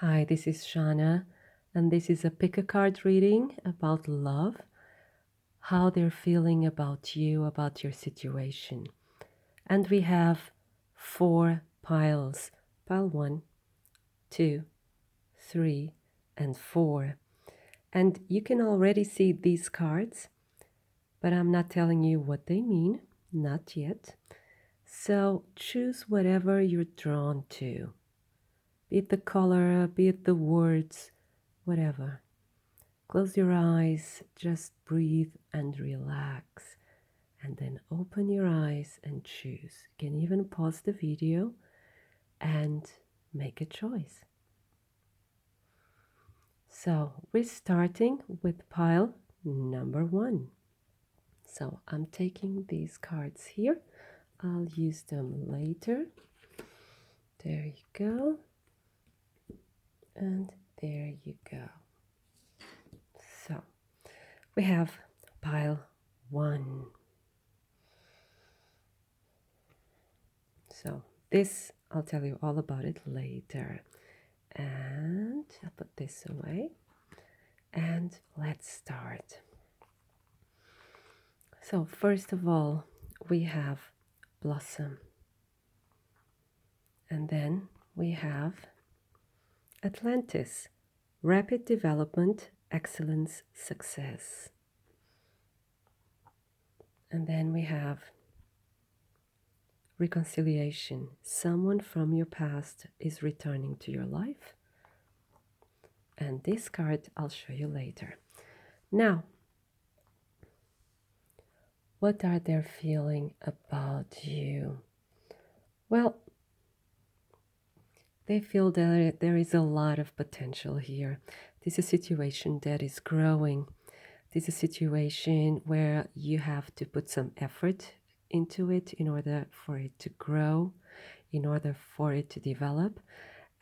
Hi, this is Shannah, and this is a pick a card reading about love, how they're feeling about you, about your situation. And we have four piles pile one, two, three, and four. And you can already see these cards, but I'm not telling you what they mean, not yet. So choose whatever you're drawn to, be it the color, be it the words, whatever. Close your eyes, just breathe and relax. And then open your eyes and choose. You can even pause the video and make a choice. So we're starting with pile number one. So I'm taking these cards here. I'll use them later. There you go. And there you go. So we have pile one. So this, I'll tell you all about it later. And I'll put this away. And let's start. So first of all, we have blossom. And then we have Atlantis, rapid development, excellence, success. And then we have reconciliation. Someone from your past is returning to your life. And this card I'll show you later. Now, what are they feeling about you? Well, they feel that there is a lot of potential here. This is a situation that is growing. This is a situation where you have to put some effort into it in order for it to grow, in order for it to develop.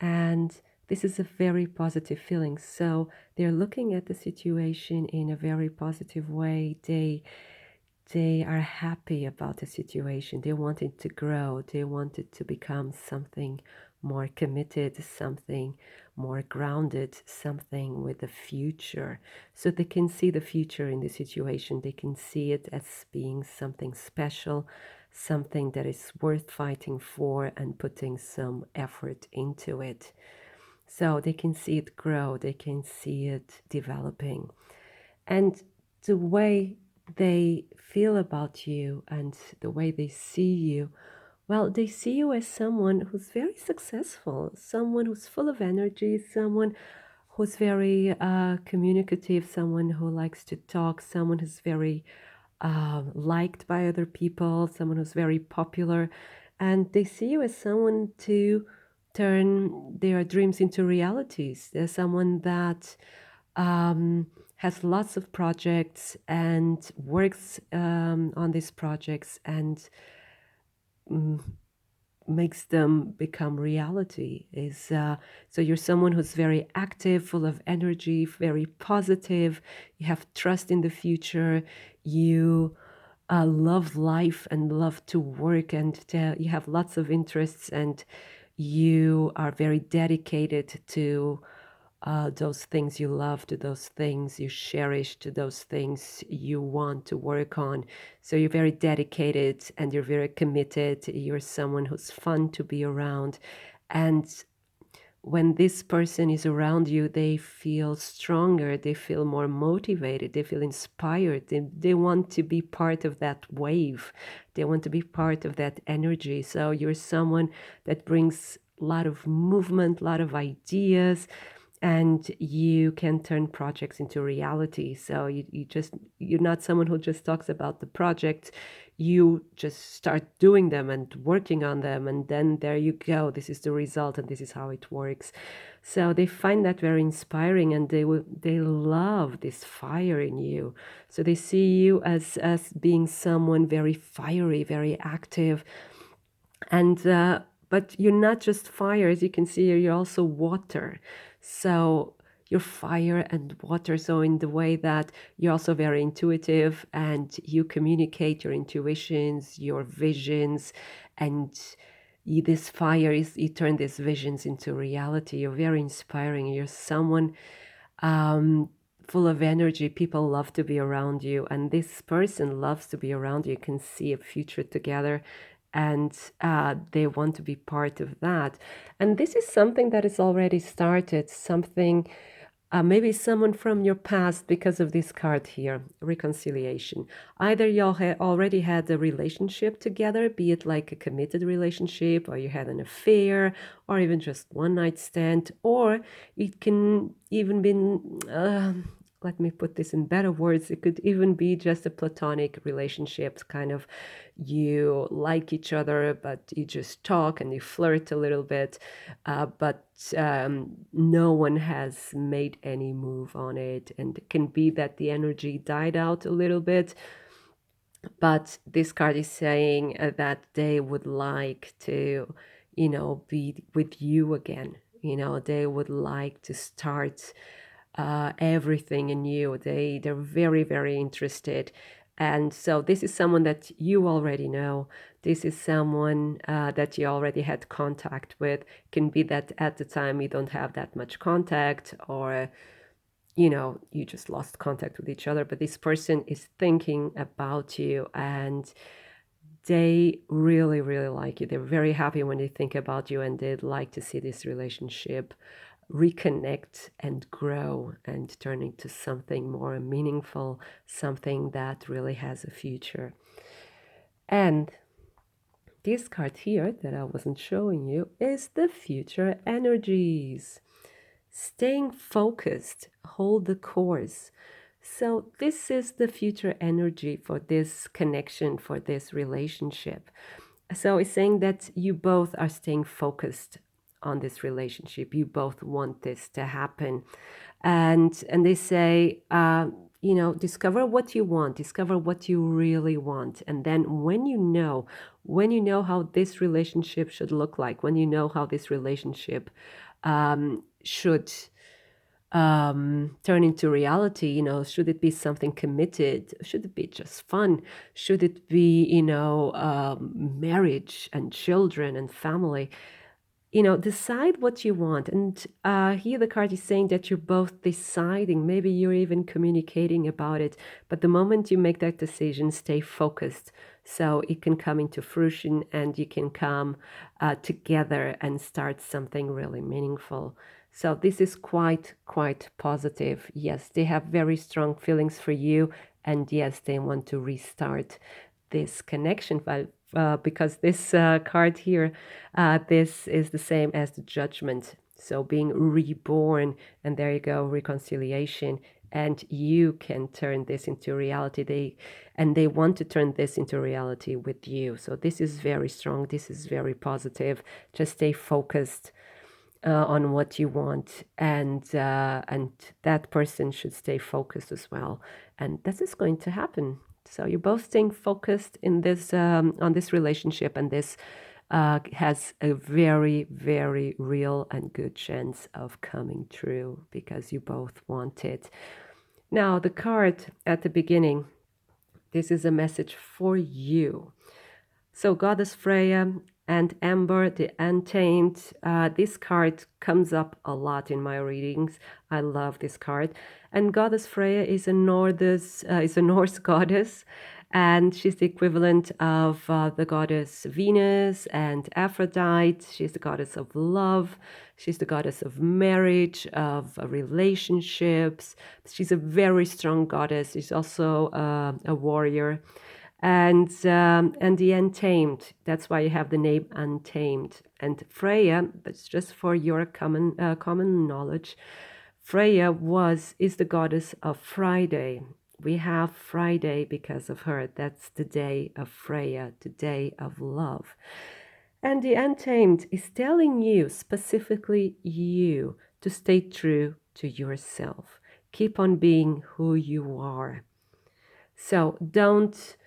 And this is a very positive feeling. So they're looking at the situation in a very positive way. They are happy about the situation. They want it to grow. They want it to become something more committed, something more grounded, something with a future. So they can see the future in the situation. They can see it as being something special, something that is worth fighting for and putting some effort into it. So they can see it grow. They can see it developing. And the way they feel about you and the way they see you, well, they see you as someone who's very successful, someone who's full of energy, someone who's very communicative, someone who likes to talk, someone who's very liked by other people, someone who's very popular. And they see you as someone to turn their dreams into realities. There's someone that has lots of projects and works on these projects and makes them become reality. So you're someone who's very active, full of energy, very positive. You have trust in the future. You love life and love to work, and you have lots of interests, and you are very dedicated to those things you love, to those things you cherish, to those things you want to work on. So you're very dedicated and you're very committed. You're someone who's fun to be around. And when this person is around you, they feel stronger, they feel more motivated, they feel inspired, they want to be part of that wave, they want to be part of that energy. So you're someone that brings a lot of movement, a lot of ideas, and you can turn projects into reality. So you're not someone who just talks about the project. You just start doing them and working on them, and then there you go. This is the result, and this is how it works. So they find that very inspiring, and they love this fire in you. So they see you as being someone very fiery, very active, and but you're not just fire. As you can see here, you're also water. So you're fire and water. So in the way that you're also very intuitive and you communicate your intuitions, your visions, and this fire is, you turn these visions into reality. You're very inspiring. You're someone um, full of energy. People love to be around you, and this person loves to be around you. You can see a future together, and they want to be part of that. And this is something that is already started, something maybe someone from your past, because of this card here, reconciliation. Either y'all already had a relationship together, be it like a committed relationship, or you had an affair, or even just one night stand, or it can even be, let me put this in better words, it could even be just a platonic relationship, kind of you like each other, but you just talk and you flirt a little bit, but no one has made any move on it. And it can be that the energy died out a little bit, but this card is saying that they would like to, be with you again. They would like to start everything anew. They're very, very interested. And so this is someone that you already know. This is someone that you already had contact with. Can be that at the time you don't have that much contact, or you just lost contact with each other, but this person is thinking about you, and they really, really like you. They're very happy when they think about you, and they'd like to see this relationship reconnect and grow and turn into something more meaningful, something that really has a future. And this card here that I wasn't showing you is the future energies. Staying focused, hold the course. So this is the future energy for this connection, for this relationship. So it's saying that you both are staying focused on this relationship. You both want this to happen. And they say, discover what you want, discover what you really want. And then when you know how this relationship should look like, when you know how this relationship should turn into reality, should it be something committed, should it be just fun, should it be marriage and children and family, decide what you want. And here the card is saying that you're both deciding, maybe you're even communicating about it, but the moment you make that decision, stay focused so it can come into fruition, and you can come together and start something really meaningful. So this is quite positive. Yes, they have very strong feelings for you, and yes, they want to restart this connection. But because this card here, this is the same as the Judgment. So being reborn, and there you go, reconciliation. And you can turn this into reality. They want to turn this into reality with you. So this is very strong. This is very positive. Just stay focused on what you want, and that person should stay focused as well, and this is going to happen. So you're both staying focused in this on this relationship, and this has a very, very real and good chance of coming true because you both want it. Now, the card at the beginning, this is a message for you. So Goddess Freya and Amber, the Untamed. This card comes up a lot in my readings. I love this card. And Goddess Freya is a Norse goddess, and she's the equivalent of the goddess Venus and Aphrodite. She's the goddess of love. She's the goddess of marriage, of relationships. She's a very strong goddess. She's also a warrior. And the Untamed, that's why you have the name Untamed. And Freya, that's just for your common knowledge, Freya is the goddess of Friday. We have Friday because of her. That's the day of Freya, the day of love. And the Untamed is telling you, specifically you, to stay true to yourself. Keep on being who you are. So don't,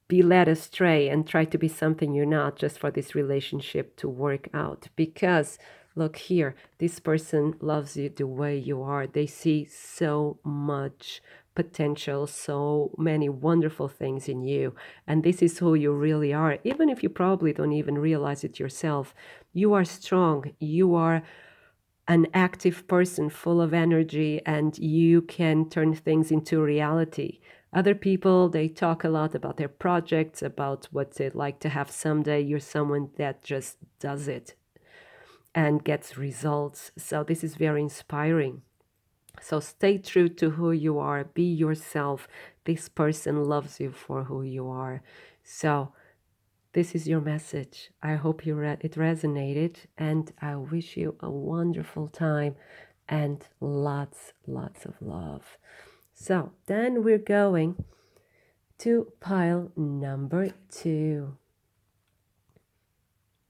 be led astray and try to be something you're not just for this relationship to work out. Because look here, this person loves you the way you are. They see so much potential, so many wonderful things in you. And this is who you really are. Even if you probably don't even realize it yourself, you are strong. You are an active person full of energy, and you can turn things into reality. Other people, they talk a lot about their projects, about what they'd like to have someday. You're someone that just does it and gets results. So this is very inspiring. So stay true to who you are. Be yourself. This person loves you for who you are. So this is your message. I hope it resonated, and I wish you a wonderful time and lots of love. So then we're going to pile number 2.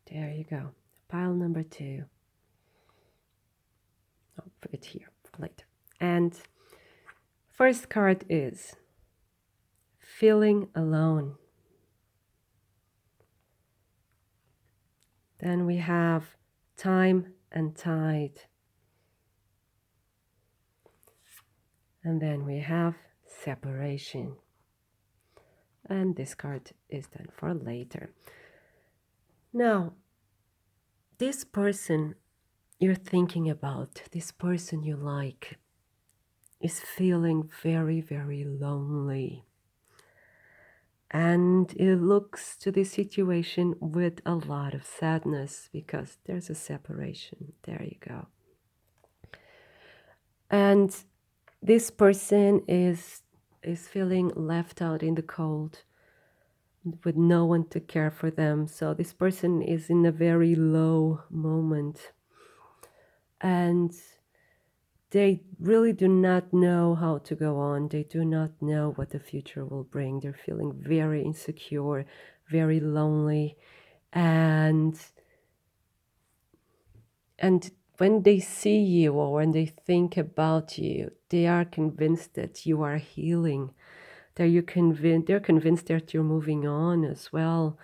There you go. Pile number 2. I'll put it here later. And first card is feeling alone. Then we have time and tide. And then we have separation. And this card is then for later. Now, this person you're thinking about, this person you like, is feeling very lonely. And it looks to this situation with a lot of sadness because there's a separation. There you go. And this person is feeling left out in the cold with no one to care for them. So this person is in a very low moment. And they really do not know how to go on. They do not know what the future will bring. They're feeling very insecure, very lonely. And when they see you or when they think about you, they are convinced that you are healing. They're convinced that you're moving on as well.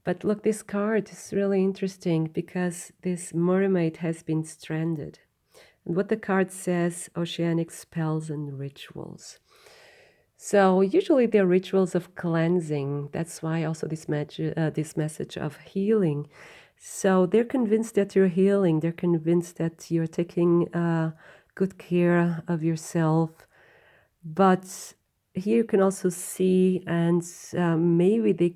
But look, this card is really interesting because this mermaid has been stranded. And what the card says, oceanic spells and rituals. So usually they're rituals of cleansing. That's why also this message of healing. So they're convinced that you're healing. They're convinced that you're taking good care of yourself. But here you can also see, and maybe they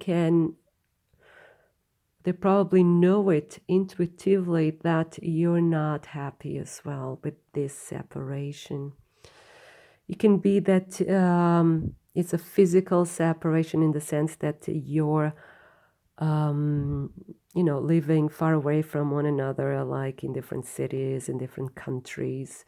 probably know it intuitively that you're not happy as well with this separation. It can be that it's a physical separation in the sense that you're, living far away from one another, like in different cities, in different countries,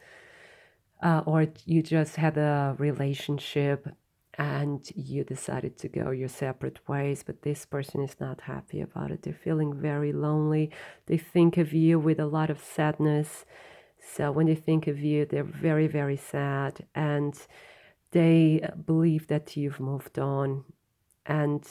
or you just had a relationship and you decided to go your separate ways, but this person is not happy about it. They're feeling very lonely. They think of you with a lot of sadness. So when they think of you, they're very sad, and they believe that you've moved on. And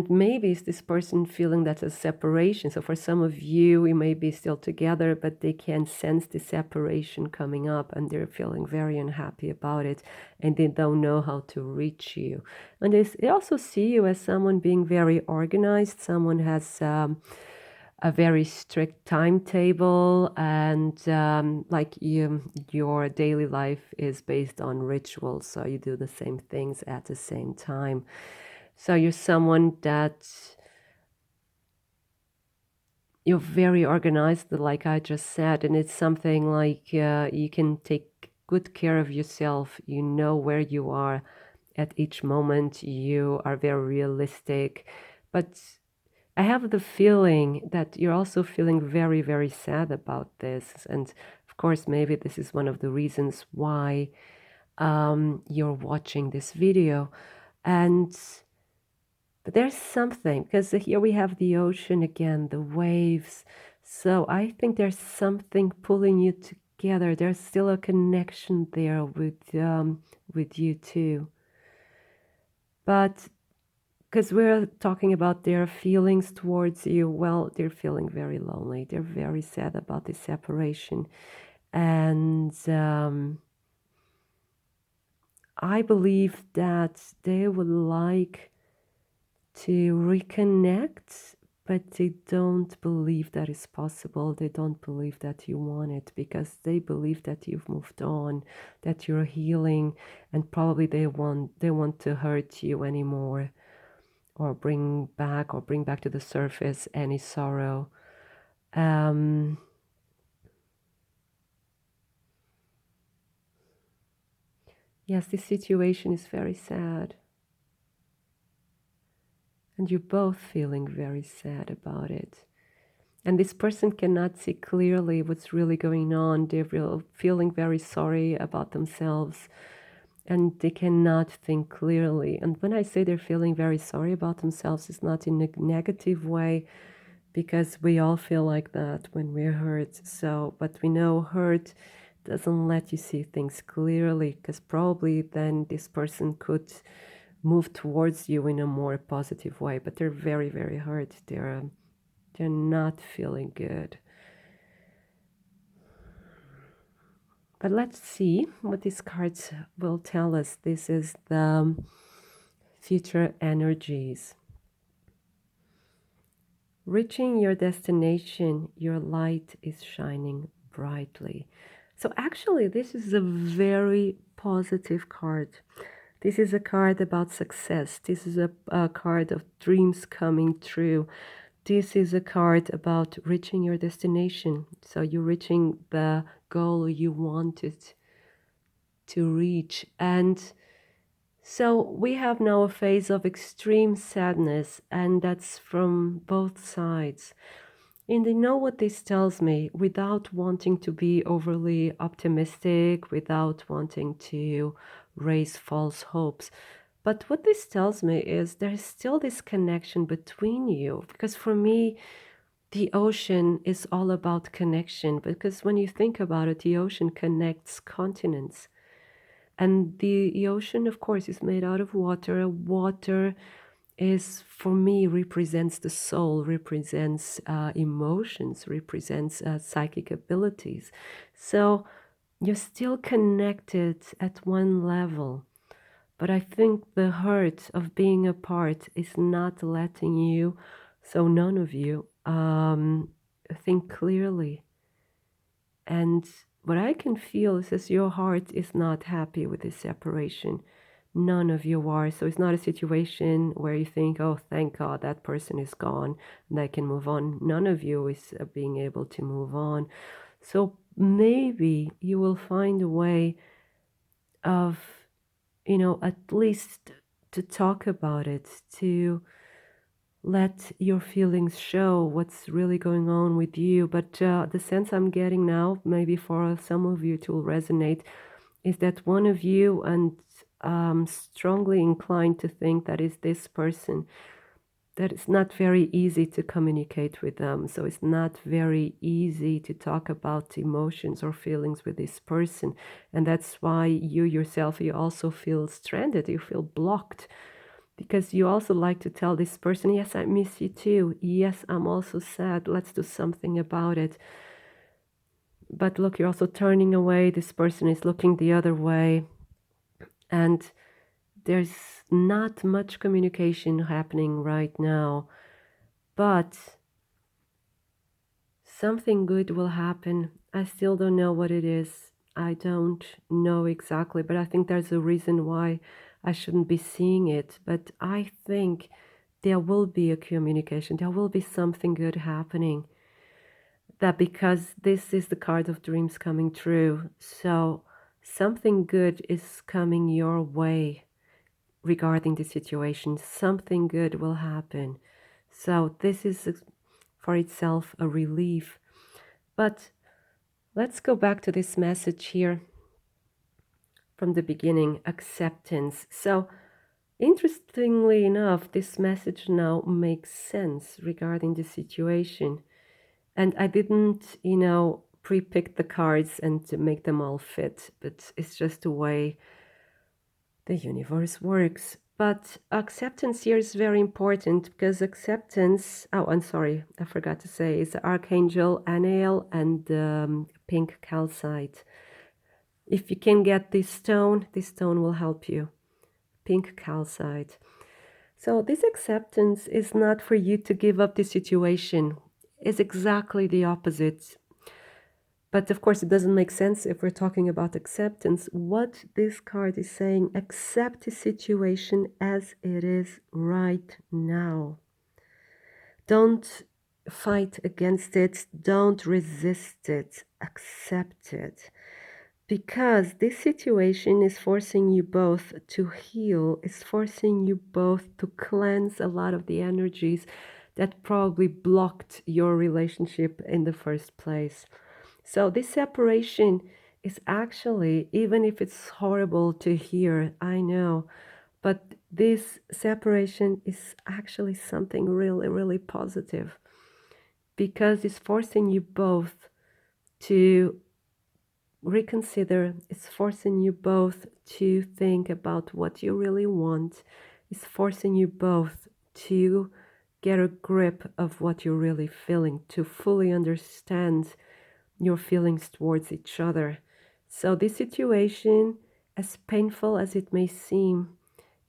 maybe it's this person feeling that's a separation. So for some of you, we may be still together, but they can sense the separation coming up and they're feeling very unhappy about it and they don't know how to reach you. And they also see you as someone being very organized. Someone has a very strict timetable, and your daily life is based on rituals. So you do the same things at the same time. So you're someone that you're very organized, like I just said, and it's something like you can take good care of yourself. You know where you are at each moment. You are very realistic. But I have the feeling that you're also feeling very sad about this. And of course, maybe this is one of the reasons why you're watching this video. But there's something, because here we have the ocean again, the waves. So I think there's something pulling you together. There's still a connection there with you too. But because we're talking about their feelings towards you, well, they're feeling very lonely. They're very sad about this separation. And I believe that they would like to reconnect, but they don't believe that is possible. They don't believe that you want it because they believe that you've moved on, that you're healing, and probably they want to hurt you anymore or bring back to the surface any sorrow. Um, yes, this situation is very sad. And you're both feeling very sad about it. And this person cannot see clearly what's really going on. They're feeling very sorry about themselves and they cannot think clearly. And when I say they're feeling very sorry about themselves, it's not in a negative way because we all feel like that when we're hurt. So, but we know hurt doesn't let you see things clearly because probably then this person could move towards you in a more positive way, but they're very, very hurt. They're not feeling good. But let's see what these cards will tell us. This is the future energies. Reaching your destination, your light is shining brightly. So actually, this is a very positive card. This is a card about success. This is a card of dreams coming true. This is a card about reaching your destination. So you're reaching the goal you wanted to reach. And so we have now a phase of extreme sadness, and that's from both sides. And you know what this tells me, without wanting to be overly optimistic, without wanting to raise false hopes. But what this tells me is there's still this connection between you. Because for me, the ocean is all about connection. Because when you think about it, the ocean connects continents. And the ocean, of course, is made out of water. Water is, for me, represents the soul, represents emotions, represents psychic abilities. So you're still connected at one level. But I think the hurt of being apart is not letting you, so none of you, think clearly. And what I can feel is that your heart is not happy with this separation. None of you are. So it's not a situation where you think, oh, thank God that person is gone and I can move on. None of you is being able to move on. So maybe you will find a way of, at least to talk about it, to let your feelings show what's really going on with you. But the sense I'm getting now, maybe for some of you it will resonate, is that one of you, and strongly inclined to think that is this person, that it's not very easy to communicate with them. So it's not very easy to talk about emotions or feelings with this person. And that's why you yourself, you also feel stranded, you feel blocked. Because you also like to tell this person, yes, I miss you too. Yes, I'm also sad. Let's do something about it. But look, you're also turning away. This person is looking the other way. And there's not much communication happening right now. But something good will happen. I still don't know what it is. I don't know exactly, but I think there's a reason why I shouldn't be seeing it. But I think there will be a communication. There will be something good happening. That because this is the card of dreams coming true. So something good is coming your way regarding the situation. Something good will happen. So this is for itself a relief. But let's go back to this message here from the beginning, acceptance. So interestingly enough, this message now makes sense regarding the situation. And I didn't, pre-pick the cards and to make them all fit, but it's just the way the universe works. But acceptance here is very important because acceptance, oh, I'm sorry, I forgot to say, is Archangel Anael and pink calcite. If you can get this stone will help you. Pink calcite. So this acceptance is not for you to give up the situation. It's exactly the opposite. But of course, it doesn't make sense if we're talking about acceptance. What this card is saying, accept the situation as it is right now. Don't fight against it. Don't resist it. Accept it. Because this situation is forcing you both to heal, is forcing you both to cleanse a lot of the energies that probably blocked your relationship in the first place. So this separation is actually, even if it's horrible to hear, I know, but this separation is actually something really, really positive because it's forcing you both to reconsider. It's forcing you both to think about what you really want. It's forcing you both to get a grip of what you're really feeling, to fully understand your feelings towards each other. So this situation, as painful as it may seem,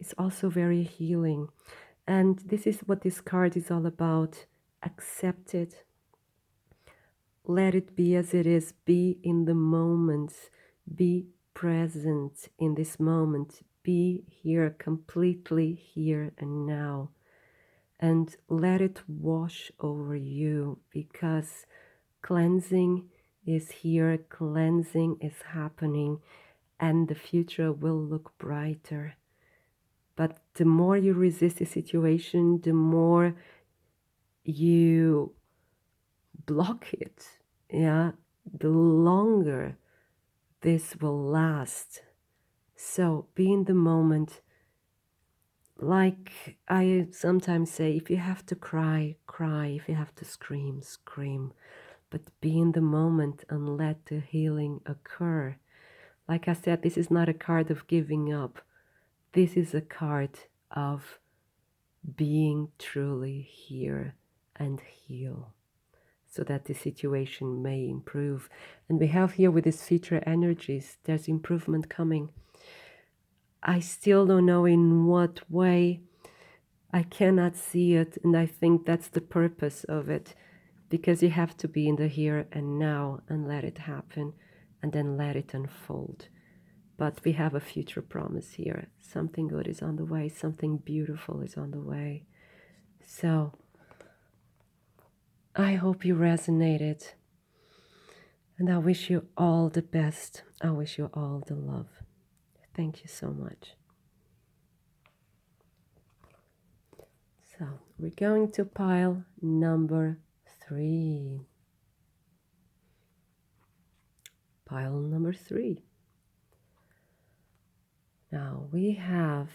is also very healing. And this is what this card is all about. Accept it. Let it be as it is. Be in the moment. Be present in this moment. Be here, completely here and now. And let it wash over you because cleansing is here, cleansing is happening, and the future will look brighter. But the more you resist the situation, the more you block it, yeah, the longer this will last. So be in the moment. Like I sometimes say, if you have to cry, cry. If you have to scream, scream. But be in the moment and let the healing occur. Like I said, this is not a card of giving up. This is a card of being truly here and heal so that the situation may improve. And we have here with these future energies, there's improvement coming. I still don't know in what way. I cannot see it, and I think that's the purpose of it, because you have to be in the here and now and let it happen and then let it unfold. But we have a future promise here. Something good is on the way. Something beautiful is on the way. So I hope you resonated. And I wish you all the best. I wish you all the love. Thank you so much. So we're going to pile number 3. Pile number 3. Now we have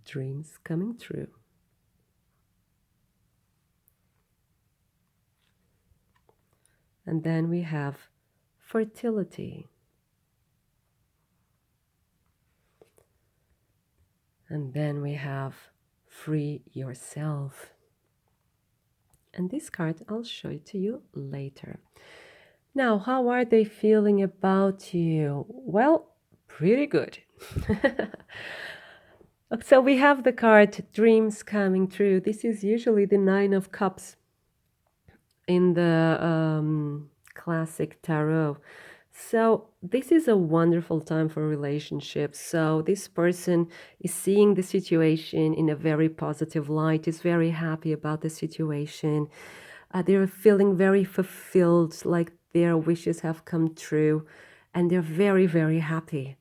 dreams coming true. And then we have fertility. And then we have free yourself. And this card, I'll show it to you later. Now, how are they feeling about you? Well, pretty good. So we have the card dreams coming true. This is usually the 9 of Cups in the classic tarot. So this is a wonderful time for relationships. So this person is seeing the situation in a very positive light, is very happy about the situation. They're feeling very fulfilled, like their wishes have come true, and they're very, very happy.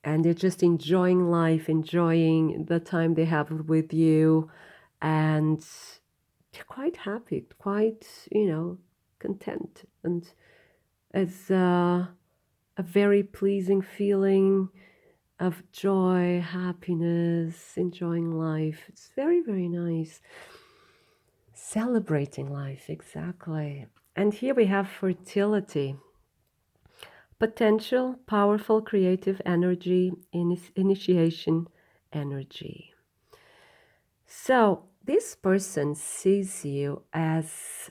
And they're just enjoying life, enjoying the time they have with you, and they're quite happy, quite, content. And it's a very pleasing feeling of joy, happiness, enjoying life. It's very, very nice. Celebrating life, exactly. And here we have fertility. Potential, powerful, creative energy, initiation, energy. So this person sees you as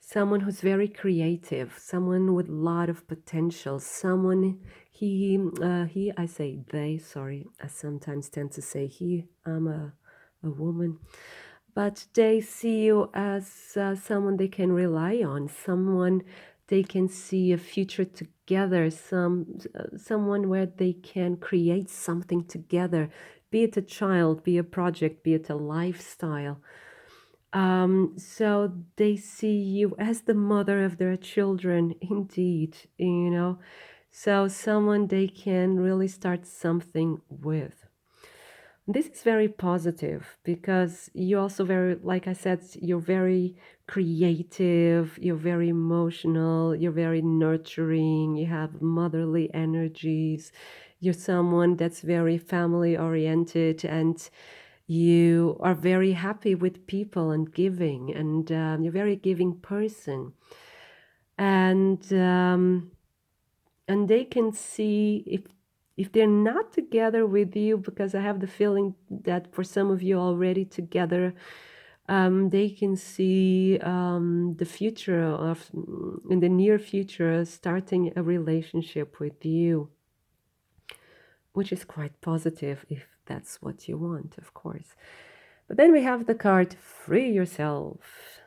someone who's very creative, someone with a lot of potential, someone I say they, sorry, I sometimes tend to say he, I'm a woman, but they see you as someone they can rely on, someone they can see a future together, someone where they can create something together, be it a child, be a project, be it a lifestyle. So they see you as the mother of their children, indeed, you know. So someone they can really start something with. This is very positive because you also very, like I said, you're very creative, you're very emotional, you're very nurturing, you have motherly energies, you're someone that's very family oriented, and you are very happy with people and giving, and you're a very giving person. And they can see if they're not together with you, because I have the feeling that for some of you already together, they can see the future of in the near future starting a relationship with you, which is quite positive if that's what you want, of course. But then we have the card Free Yourself.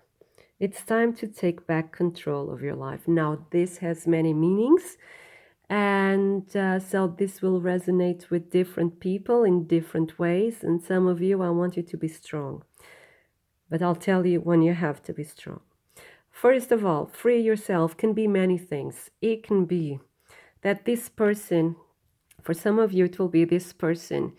It's time to take back control of your life. Now, this has many meanings. And so this will resonate with different people in different ways. And some of you, I want you to be strong. But I'll tell you when you have to be strong. First of all, free yourself can be many things. It can be that this person, for some of you, it will be this person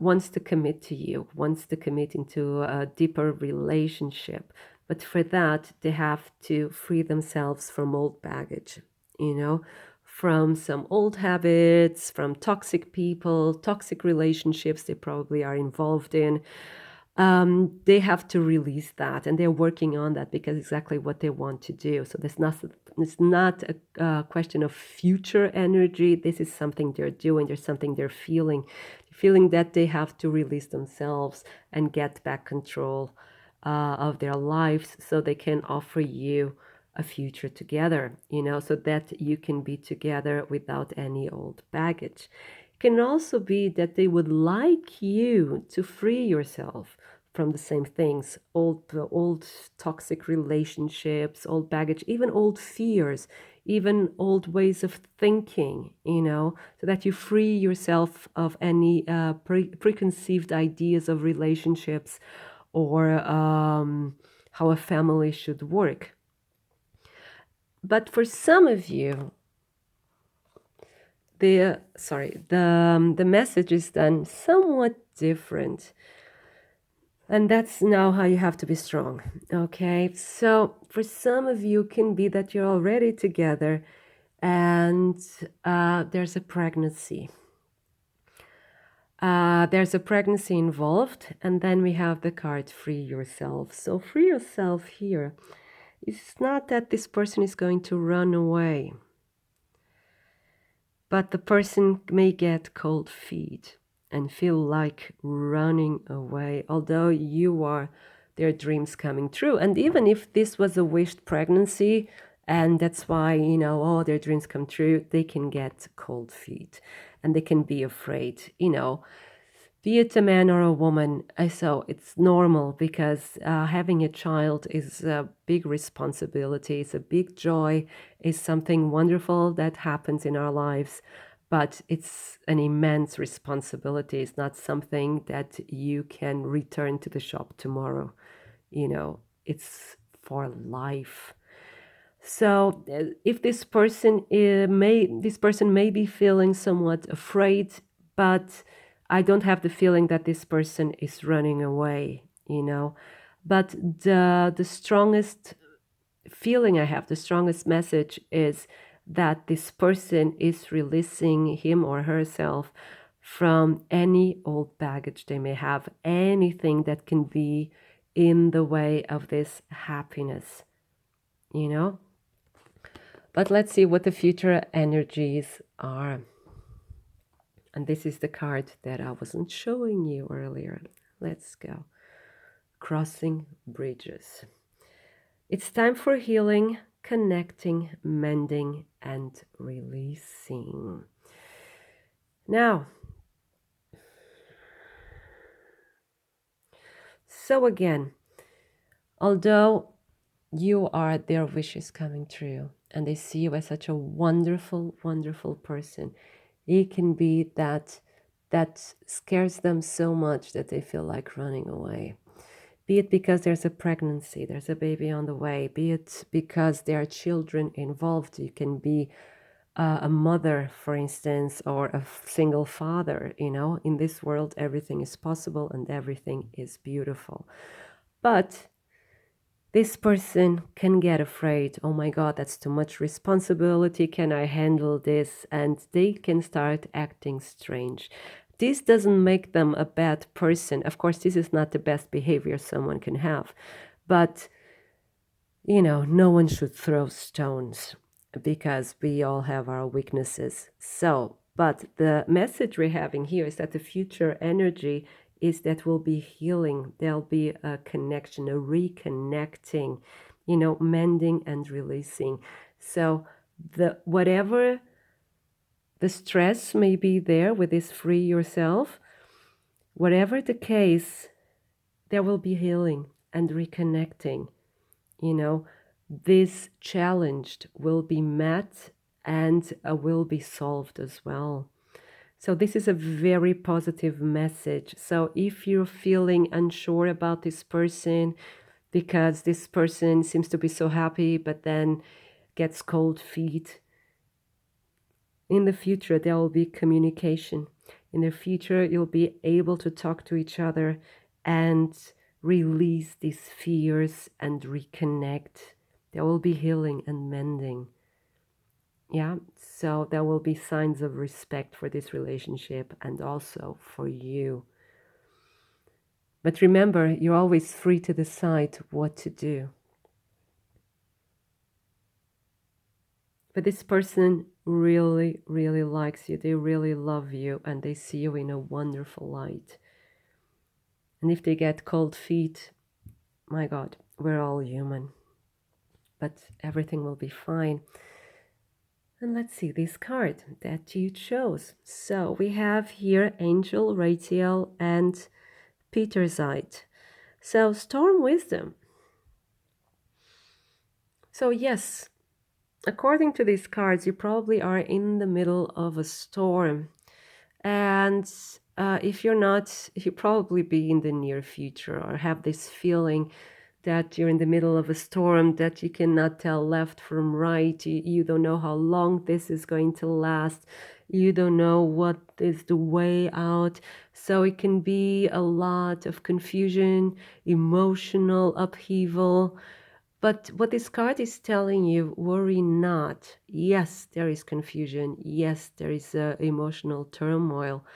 wants to commit to you, wants to commit into a deeper relationship. But for that, they have to free themselves from old baggage, you know, from some old habits, from toxic people, toxic relationships they probably are involved in. They have to release that, and they're working on that because exactly what they want to do. So it's not a question of future energy. This is something they're doing. There's something they're feeling that they have to release themselves and get back control of their lives so they can offer you a future together, you know, so that you can be together without any old baggage. It can also be that they would like you to free yourself from the same things, old toxic relationships, old baggage, even old fears, even old ways of thinking, you know, so that you free yourself of any preconceived ideas of relationships or how a family should work. But for some of you, the message is then somewhat different. And that's now how you have to be strong. Okay. So for some of you, can be that you're already together and there's a pregnancy. There's a pregnancy involved, and then we have the card Free Yourself. So free yourself here. It's not that this person is going to run away, but the person may get cold feet and feel like running away, although you are their dreams coming true. And even if this was a wished pregnancy, and that's why, you know, oh, their dreams come true, they can get cold feet and they can be afraid, you know, be it a man or a woman. So it's normal because having a child is a big responsibility. It's a big joy. It's something wonderful that happens in our lives, but it's an immense responsibility. It's not something that you can return to the shop tomorrow. You know, it's for life. So if this person may be feeling somewhat afraid, but I don't have the feeling that this person is running away, you know. But the strongest feeling I have, the strongest message is that this person is releasing him or herself from any old baggage they may have, anything that can be in the way of this happiness, you know. But let's see what the future energies are. And this is the card that I wasn't showing you earlier. Let's go. Crossing bridges. It's time for healing, connecting, mending, and releasing. Now, so again, although you are their wishes coming true and they see you as such a wonderful, wonderful person, it can be that scares them so much that they feel like running away. Be it because there's a pregnancy, there's a baby on the way, be it because there are children involved. You can be a mother, for instance, or a single father. In this world, everything is possible and everything is beautiful. But this person can get afraid. Oh my God, that's too much responsibility. Can I handle this? And they can start acting strange. This doesn't make them a bad person. Of course, this is not the best behavior someone can have. But, no one should throw stones because we all have our weaknesses. But the message we're having here is that the future energy is that we'll be healing. There'll be a connection, a reconnecting, mending and releasing. So whatever the stress may be there with this free yourself, whatever the case, there will be healing and reconnecting. This challenge will be met and will be solved as well. So this is a very positive message. So if you're feeling unsure about this person because this person seems to be so happy but then gets cold feet, in the future there will be communication. In the future you'll be able to talk to each other and release these fears and reconnect. There will be healing and mending. Yeah, so there will be signs of respect for this relationship and also for you. But remember, you're always free to decide what to do. But this person really, really likes you. They really love you and they see you in a wonderful light. And if they get cold feet, my God, we're all human. But everything will be fine. And let's see this card that you chose. So we have here Angel, Ratiel, and Petersite. So Storm Wisdom. So yes, according to these cards, you probably are in the middle of a storm. And if you're not, you probably be in the near future or have this feeling that you're in the middle of a storm, that you cannot tell left from right. You don't know how long this is going to last. You don't know what is the way out. So it can be a lot of confusion, emotional upheaval. But what this card is telling you, worry not. Yes, there is confusion. Yes, there is emotional turmoil.